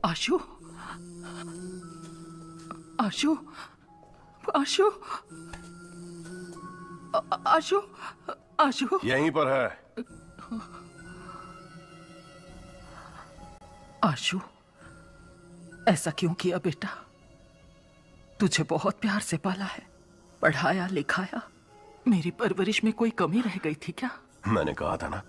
Speaker 2: आशु, आशु, आशु, आशु, आशु
Speaker 1: यहीं पर है।
Speaker 2: आशु, ऐसा क्यों किया बेटा? तुझे बहुत प्यार से पाला है, पढ़ाया लिखाया, मेरी परवरिश में कोई कमी रह गई थी क्या?
Speaker 1: मैंने कहा था ना,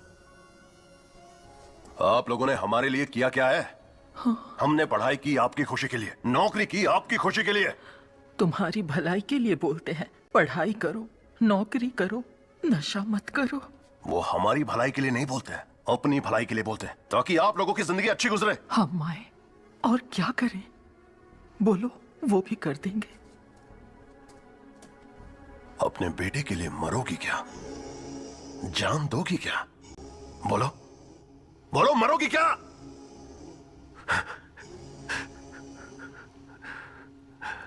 Speaker 1: आप लोगों ने हमारे लिए किया क्या है?
Speaker 2: हाँ।
Speaker 1: हमने पढ़ाई की आपकी खुशी के लिए, नौकरी की आपकी खुशी के लिए।
Speaker 2: तुम्हारी भलाई के लिए बोलते हैं, पढ़ाई करो, नौकरी करो, नशा मत करो।
Speaker 1: वो हमारी भलाई के लिए नहीं बोलते हैं, अपनी भलाई के लिए बोलते हैं, ताकि आप लोगों की जिंदगी अच्छी गुजरे।
Speaker 2: हम आए और क्या करें? बोलो, वो भी कर देंगे।
Speaker 1: अपने बेटे के लिए मरोगी क्या? जान दोगी क्या? बोलो बोलो, मरोगी क्या?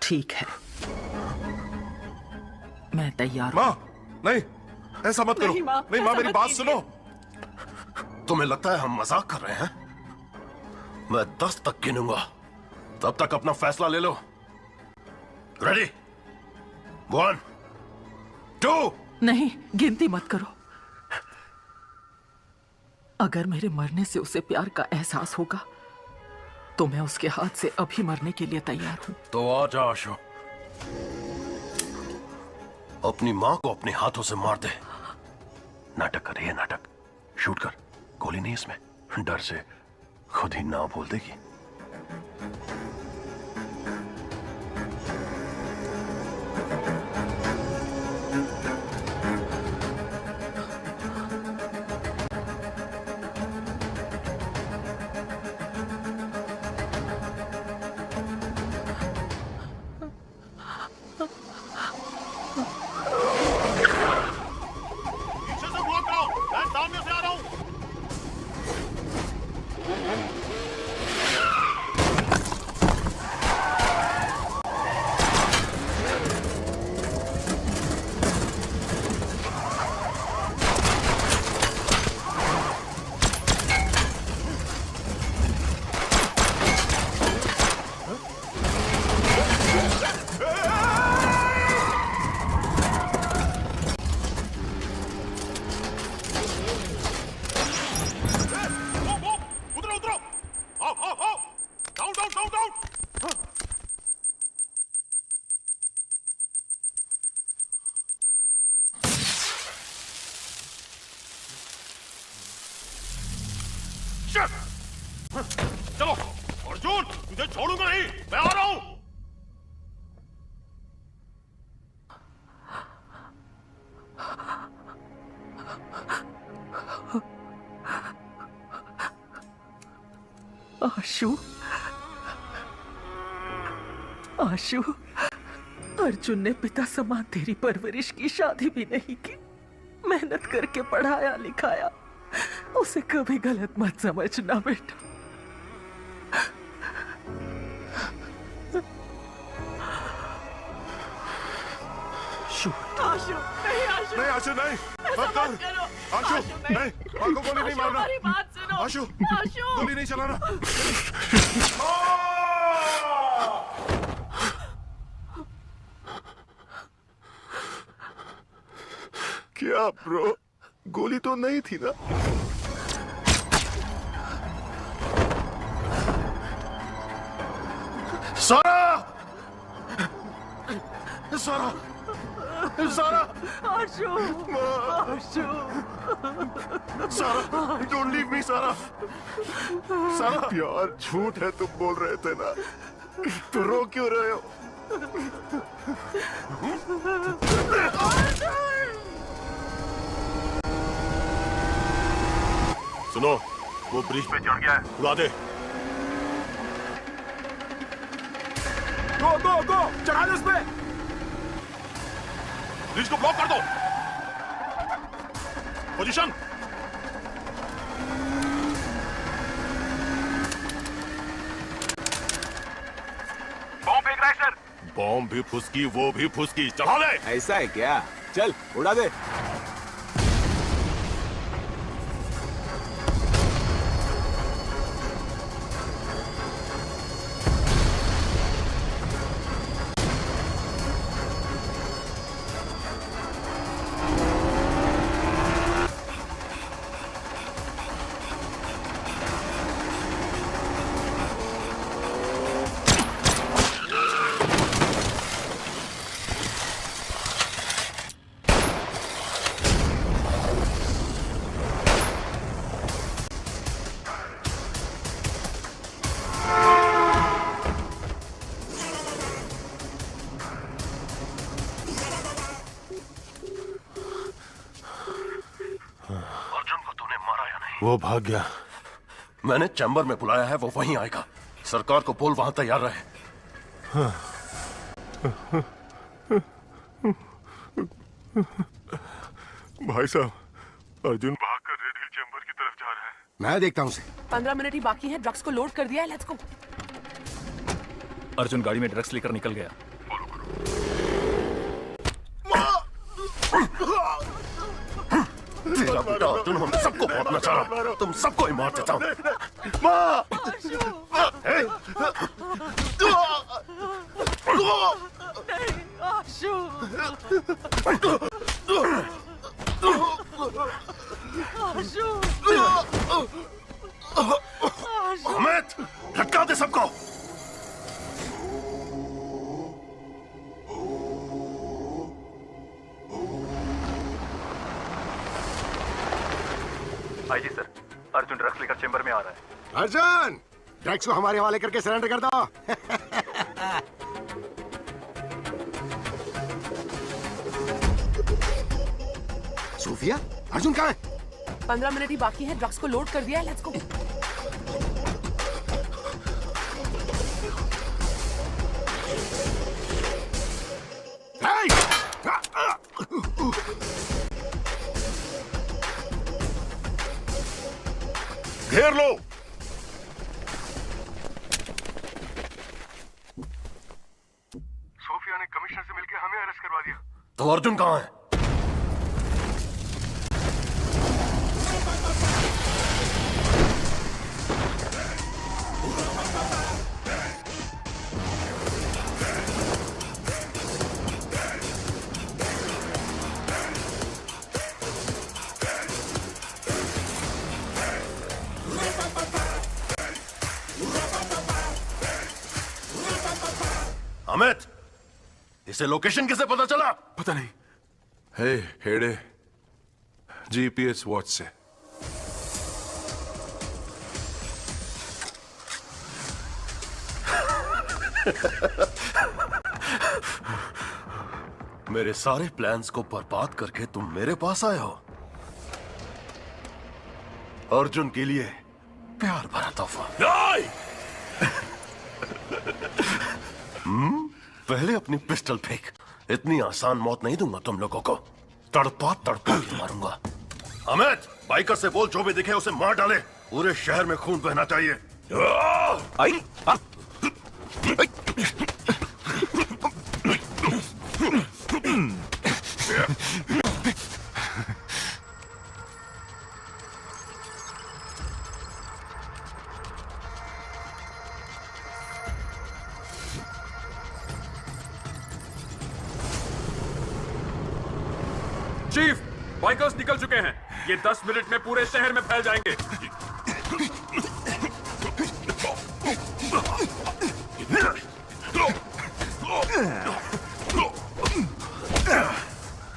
Speaker 2: ठीक है, मैं तैयार हूं।
Speaker 6: माँ, नहीं, ऐसा मत करो। नहीं माँ, मेरी बात सुनो।
Speaker 1: तुम्हें लगता है हम मजाक कर रहे हैं? मैं 10 तक गिनूंगा, तब तक अपना फैसला ले लो। रेडी? 1 2।
Speaker 2: नहीं, गिनती मत करो। अगर मेरे मरने से उसे प्यार का एहसास होगा तो मैं उसके हाथ से अभी मरने के लिए तैयार हूं।
Speaker 1: तो आ जा आशु, अपनी मां को अपने हाथों से मार दे। नाटक कर रही है, नाटक। शूट कर, गोली नहीं इसमें। डर से खुद ही ना बोल देगी।
Speaker 6: चलो अर्जुन, तुझे छोड़ूंगा नहीं, मैं आ रहा हूं।
Speaker 2: आशु, आशु, अर्जुन ने पिता समान तेरी परवरिश की, शादी भी नहीं की, मेहनत करके पढ़ाया लिखाया। उसे कभी गलत मत समझना बेटा।
Speaker 6: आशु नहीं, आशु नहीं, आशु नहीं, मत कर। आशु नहीं, माँ को गोली नहीं मारना। आशु, गोली नहीं चलाना। क्या ब्रो, गोली तो नहीं थी ना?
Speaker 1: सारा, सारा, सारा,
Speaker 2: आशु, आशु,
Speaker 6: सारा, डोंट लीव मी सारा। सारा, यार झूठ है तुम बोल रहे थे ना, तो रो क्यों रहे हो?
Speaker 12: सुनो, वो ब्रिज पे चढ़ गया है, उड़ा दे।
Speaker 6: गो गो गो, चढ़ा दो उस पे। ब्रिज को ब्लॉक कर दो। पोजीशन।
Speaker 20: बॉम्ब फेंक रहा है सर।
Speaker 12: बॉम्ब भी फुसकी, वो भी फुसकी, चढ़ा दे।
Speaker 20: ऐसा है क्या? चल उड़ा दे।
Speaker 1: वो भाग गया। मैंने चैम्बर में बुलाया है, वो वहीं आएगा। सरकार को बोल वहां तैयार रहे।
Speaker 6: भाई साहब, अर्जुन भागकर रेड हिल चैम्बर की तरफ जा रहा है।
Speaker 10: मैं देखता हूँ उसे।
Speaker 11: 15 मिनट ही बाकी है, ड्रग्स को लोड कर दिया है, लेट्स गो।
Speaker 15: अर्जुन गाड़ी में ड्रग्स लेकर निकल गया।
Speaker 1: तेरा बेटा अर्जुन हम सबको मारना चाह रहा, तुम सबको ही मार देता हूँ। माँ! अमित, लटका दे सबको।
Speaker 15: आईजी सर, अर्जुन ड्रग्स लेकर चेंबर में आ रहा है।
Speaker 10: अर्जुन, ड्रग्स को हमारे हवाले करके सरेंडर कर दो। सूफिया, अर्जुन कहाँ है?
Speaker 11: 15 मिनट ही बाकी है, ड्रग्स को लोड कर दिया है, लेट्स गो।
Speaker 6: घेर लो।
Speaker 1: सोफिया ने कमिश्नर से मिलकर हमें अरेस्ट करवा दिया। तो अर्जुन कहाँ है? अमित, इसे लोकेशन कैसे पता चला?
Speaker 6: पता नहीं। हे हेडे, जीपीएस वॉच से।
Speaker 1: मेरे सारे प्लान्स को बर्बाद करके तुम मेरे पास आए हो। अर्जुन के लिए प्यार भरा तोहफा। पहले अपनी पिस्टल फेंक। इतनी आसान मौत नहीं दूंगा तुम लोगों को, तड़पा तड़पा के मारूंगा। अमित, बाइकर से बोल जो भी दिखे उसे मार डाले। पूरे शहर में खून बहना चाहिए। आई
Speaker 15: चीफ, बाइकर्स निकल चुके हैं। ये 10 मिनट में पूरे शहर में फैल जाएंगे।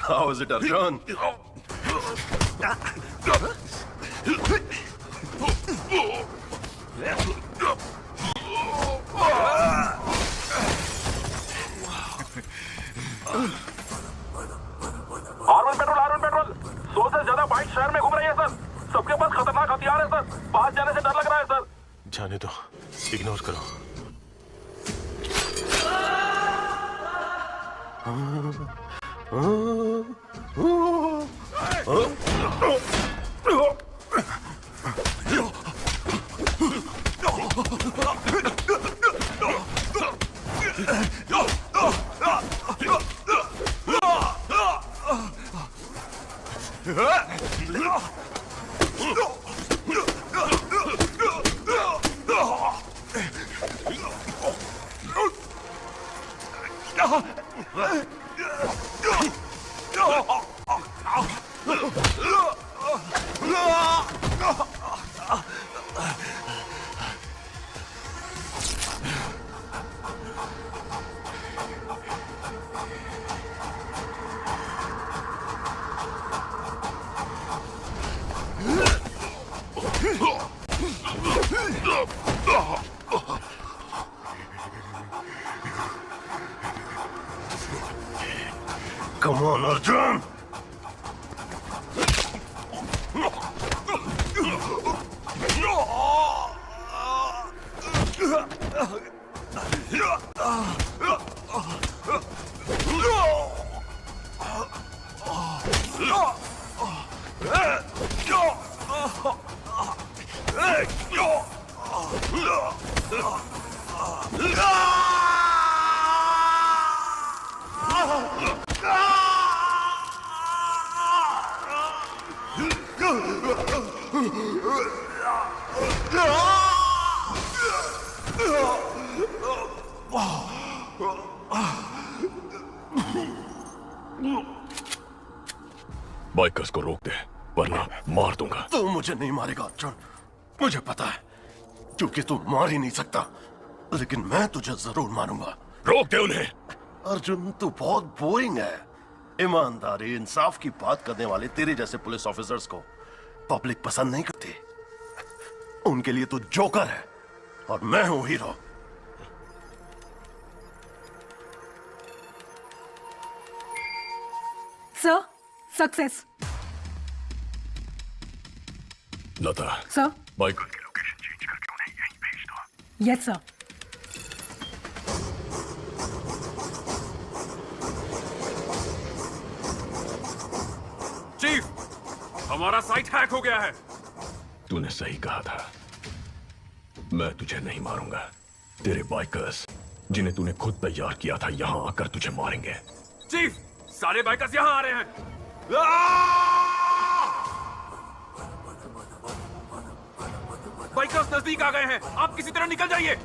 Speaker 1: How is it, Arjun?
Speaker 15: Arman petrol 100 से ज्यादा बाइक शहर में घूम रही है सर। सबके पास खतरनाक हथियार है सर। पास जाने से डर लग रहा है सर।
Speaker 6: जाने दो, इग्नोर करो।
Speaker 1: Come on, Arjun!
Speaker 3: बाइकर्स को रोक दे वरना मार दूंगा।
Speaker 1: तू मुझे नहीं मारेगा अर्जुन, मुझे पता है, क्योंकि तू मार ही नहीं सकता, लेकिन मैं तुझे जरूर मारूंगा।
Speaker 3: रोक दे उन्हें।
Speaker 1: अर्जुन तू बहुत बोरिंग है। ईमानदारी इंसाफ की बात करने वाले तेरे जैसे पुलिस ऑफिसर्स को पब्लिक पसंद नहीं करती। उनके लिए तू जोकर है और मैं हूं hero.
Speaker 21: Sir, success.
Speaker 3: Lata,
Speaker 21: sir,
Speaker 3: bike
Speaker 21: yes sir.
Speaker 9: Chief, हमारा साइट हैक हो गया है।
Speaker 3: तूने सही कहा था, मैं तुझे नहीं मारूंगा। तेरे बाइकर्स जिन्हें तूने खुद तैयार किया था यहां आकर तुझे मारेंगे।
Speaker 9: चीफ, सारे बाइकर्स यहां आ रहे हैं। बाइकर्स नजदीक आ गए हैं, आप किसी तरह निकल जाइए।